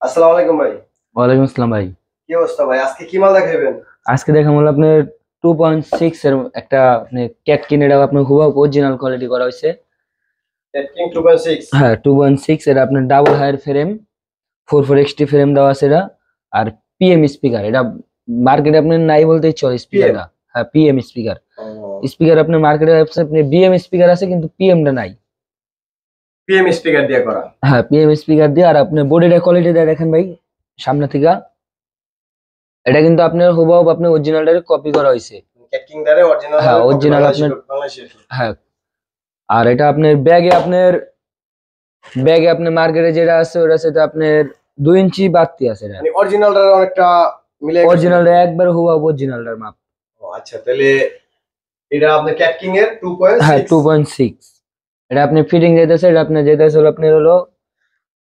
আসসালামু আলাইকুম ভাই। ওয়ালাইকুম আসসালাম ভাই। কি অবস্থা ভাই? আজকে কি মাল দেখাইবেন? আজকে দেখা হলো আপনার 2.6 এর একটা আপনি ক্যাটকিন, এটা আপনার হুবহু অরিজিনাল কোয়ালিটি করা হয়েছে। কিং 2.6। হ্যাঁ, 2.6 এটা আপনার double higher frame, 44XT frame দেওয়া আছে এটা। আর পিএম স্পিকার, এটা মার্কেটে আপনার নাই বলতেই চলে পিএম। স্পিকারটা। হ্যাঁ, পিএম স্পিকার। ও, স্পিকার আপনার মার্কেটে আপনি বিএম স্পিকার আছে কিন্তু পিএমটা নাই। পিএম স্পিকার দিয়ে করা। হ্যাঁ, পিএম স্পিকার দিয়ে। আর আপনি বডিটা কোয়ালিটি দিয়ে দেখেন ভাই সামনে থেকে, এটা কিন্তু আপনার হুবহু আপনার অরিজিনালটারে কপি করা হয়েছে। কিং দারে অরিজিনাল হ্যাঁ, কপি অরিজিনাল বাংলাদেশি আপনার। বাংলাদেশি। হ্যাঁ, আর এটা আপনার ব্যাগে আপনার মার্কেটে যেটা আছে ওটা সেটা আপনার 2 ইঞ্চি বাড়তি আছে। এটা মানে অরিজিনালটার অনেকটা মিলাই গেছে। অরিজিনালটা একবার হুবহু অরিজিনালটার মাপ। ও আচ্ছা, তাহলে এটা আপনার ক্যাট কিং এর হ্যাঁ, 2.6। 2.6। এটা আপনি ফিটিং যেতেছে, এটা আপনার যেতেছে হলো আপনার হলো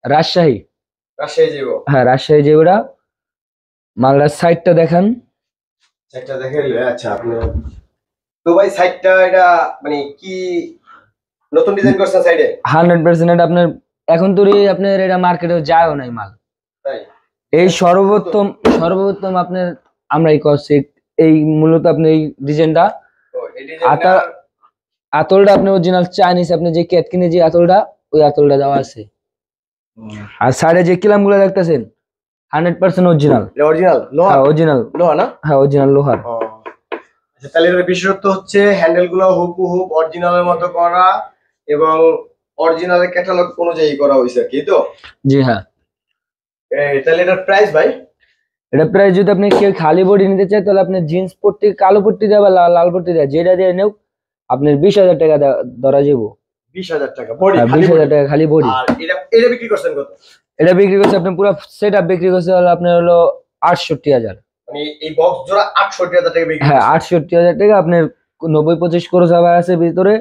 রাজশাহী। রাজশাহী যাব। হ্যাঁ, রাজশাহী যে ওটা মালদার সাইডটা দেখান। সাইটটা দেখাইলে আচ্ছা আপনি। তো ভাই সাইটটা এটা মানে কি নতুন ডিজাইন করছেন সাইডে? 100% এটা আপনার এখন তো আপনার এটা মার্কেটে যায়ও নাই মাল। তাই? এই সর্বপ্রথম আপনার আমরাই করছি এই মূলত আপনি এই ডিজাইনটা। ও এই ডিজাইনটা। আতলটা আপনার অরিজিনাল চাইনিজ, আপনি যে ক্যাটকিনে যে আতলটা, ওই আতলটা দেওয়া আছে। আর সাইডে যে কিলাম গুলো দেখতেছেন 100% অরিজিনাল। এটা অরিজিনাল লোহা। হ্যাঁ, অরিজিনাল। লোহা না? হ্যাঁ, অরিজিনাল লোহার। ও আচ্ছা, তাহলে এর বিশেষত্ব হচ্ছে হ্যান্ডেল গুলো হুবহু অরিজিনালের মতো করা এবং অরিজিনালের ক্যাটালগ অনুযায়ী করা হয়েছে কি তো? জি হ্যাঁ। তাহলে এটার প্রাইস ভাই? এটা প্রায় যদি আপনি কেউ খালি বডি নিতে চায় তাহলে আপনি জিন্স পট্টি, কালো পট্টি দেয় বা লাল পট্টি দেয়, যেটা দিয়ে নেও আপনার 20,000 টাকা ধরা যাবো। 20,000 টাকা বডি, হ্যাঁ, খালি 20,000 বডি। টাকা খালি বডি। আর এটা বিক্রি করছেন কত? এটা বিক্রি করছে আপনি পুরো সেট আপ বিক্রি করছে হলো আপনার হলো 68,000। মানে এই বক্স জোড়া 68,000 টাকা বিক্রি হ্যাঁ, করছেন। 68,000 টাকা। আপনার 90-25 খরচ আবার আছে ভিতরে।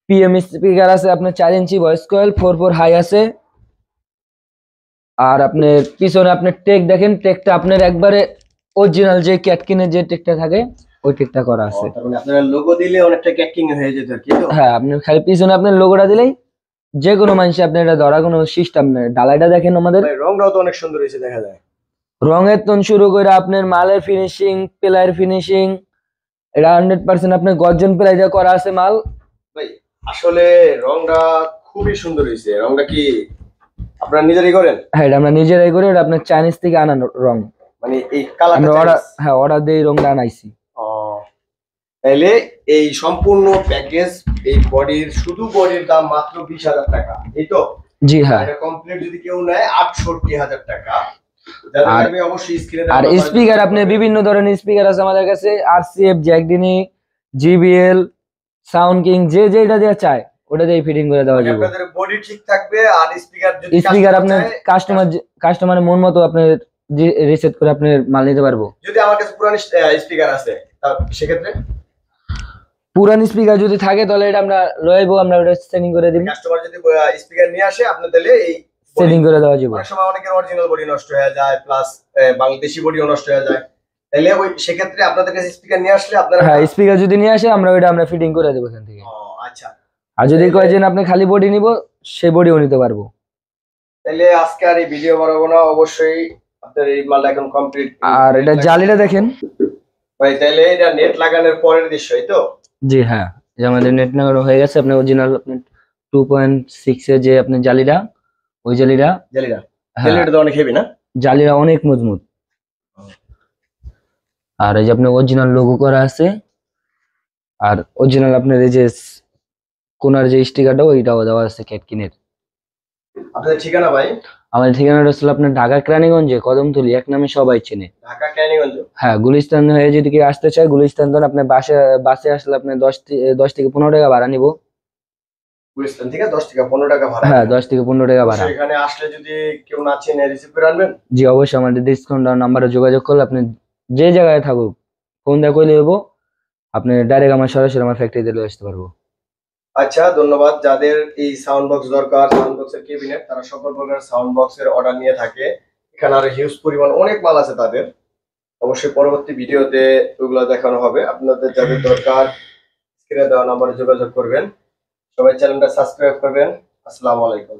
পিএম স্পিকার আছে আপনার 4 ইঞ্চি, ভয়েস কয়েল 4 হাই আছে। আর আপনার পিছনে আপনার টেক দেখেন, টেকটা আপনার একবারে অরিজিনাল যে ক্যাটকিনের যে টেকটা থাকে ওই টেকটা করা আছে। তার মানে আপনারা লোগো দিলে অনেকটা ক্যাকিং হয়ে যেত আর কি তো? হ্যাঁ, আপনি খালি পিছনে আপনার লোগোটা দিলেই যে কোনো মানুষ আপনার এটা ধরা কোনো সিস্টেম নেই। ডালাইটা দেখেন আমাদের, ভাই রংটাও তো অনেক সুন্দর হয়েছে দেখা যায়। রঙের তন শুরু করে আপনার মালের ফিনিশিং, প্লাইয়ের ফিনিশিং, এটা 100% আপনার গর্জন প্লাই দিয়ে করা আছে মাল। ভাই আসলে রংটা খুবই সুন্দর হয়েছে। রংটা কি আপনারা নিজেরাই করেন? হ্যাঁ, এটা আমরা নিজেরাই করি, এটা আপনার চাইনিজ থেকে আনানো রং। মানে এই কালারটা আমরা অর্ডার, চাইনিজ? হ্যাঁ অর্ডার দিয়ে এই রংটা আনাইছি। ও তাইলে এই সম্পূর্ণ প্যাকেজ, এই বডির শুধু বডির দাম মাত্র 20,000 টাকা, এই তো? জি হ্যাঁ। এটা কমপ্লিট যদি কেউ নেয় 68,000 টাকা। যাদের আর লাগবে অবশ্যই স্ক্রিনে আর স্পিকার আপনি বিভিন্ন ধরনের স্পিকার আছে আমাদের কাছে, আরসিএফ, জ্যাকডিনি, জিবিএল, সাউন্ড কিং, যে যেটা দিয়ে চায় ওটা দিয়ে ফিটিং করে দেওয়া যাবে। আপনাদের বডি ঠিক থাকবে আর স্পিকার যদি স্পিকার আপনার কাস্টমারের মন মতো আপনার রিসেট করে আপনার মাল নিতে পারবো। যদি আমার কাছে পুরান স্পিকার আছে সেক্ষেত্রে পুরান স্পিকার যদি থাকে তাহলে এটা আমরা লইবো, আমরা ওটা সেটিং করে দিব। কাস্টমার যদি স্পিকার নিয়ে আসে আপনি তাহলে এই সেটিং করে দেওয়া যাবে। অনেক সময় অনেকের অরিজিনাল বডি নষ্ট হয়ে যায়, প্লাস বাংলাদেশি বডিও নষ্ট হয়ে যায়। তাহলে ওই সেক্ষেত্রে আপনাদের কাছে স্পিকার নিয়ে আসলে আপনারা। হ্যাঁ, স্পিকার যদি নিয়ে আসে আমরা ওটা আমরা ফিটিং করে দেবো এখান থেকে। ও আচ্ছা। আর যদি কয় যে আপনি খালি বডি নিব, সেই বডিও নিতে পারবো। তাহলে আজকে আর এই ভিডিও বানাবো না, অবশ্যই আপনার এই মালটা এখন কমপ্লিট। আর এটা জালিটা দেখেন ভাই, তাহলে এটা নেট লাগানোর পরের দৃশ্য, এই তো? জি হ্যাঁ, যে আমাদের নেট লাগানো হয়ে গেছে। আপনার অরিজিনাল আপনার 2.6 এর যে আপনার জালিটা, ওই জালিটা। জালিটা হ্যাঁ, জালিটা তো অনেক হেভি না? জালিটা অনেক মজবুত। আর এই যে আপনার অরিজিনাল লোগো করা আছে। আর অরিজিনাল আপনার এই যে কোনার যে স্টিকারটা ওইটাও দেওয়া আছে ক্যাটকিনের। আপনাদের ঠিকানা ভাই? আমাদের ঠিকানাটা হচ্ছে আপনার ঢাকা কেরানীগঞ্জে কদমতলী, এক নামে সবাই চেনে। ঢাকা কেরানীগঞ্জ? হ্যাঁ, গুলিস্তান হয়ে যদি কেউ আসতে চায়, গুলিস্তান ধরে আপনার বাসে আসলে আপনার 10 থেকে 15 টাকা ভাড়া নিবো। গুলিস্তান থেকে 10 থেকে 15 টাকা ভাড়া? হ্যাঁ, 10 থেকে 15 টাকা ভাড়া। এখানে আসলে যদি কেউ না চেনে রিসিভ করে আনবেন? জি অবশ্যই, আমাদের ডিসকাউন্ট নাম্বারে যোগাযোগ করলে আপনি যে জায়গায় থাকুক ফোন দিয়ে কইলে দেবো, আপনি ডাইরেক্ট আমার সরাসরি আমার ফ্যাক্টরিতে চলে আসতে পারবো। আচ্ছা, ধন্যবাদ। যাদের এই সাউন্ড বক্স দরকার, সাউন্ড বক্সের ক্যাবিনেট, তারা সকল প্রকার সাউন্ড বক্সের অর্ডার নিয়ে থাকে। এখানে আরো হিউজ পরিমাণ অনেক মাল আছে তাদের। অবশ্যই পরবর্তী ভিডিওতে ওগুলো দেখানো হবে। আপনাদের যাদের দরকার স্ক্রিনে দেওয়া নম্বরে যোগাযোগ করবেন। সবাই চ্যানেলটা সাবস্ক্রাইব করবেন। আসসালামু আলাইকুম।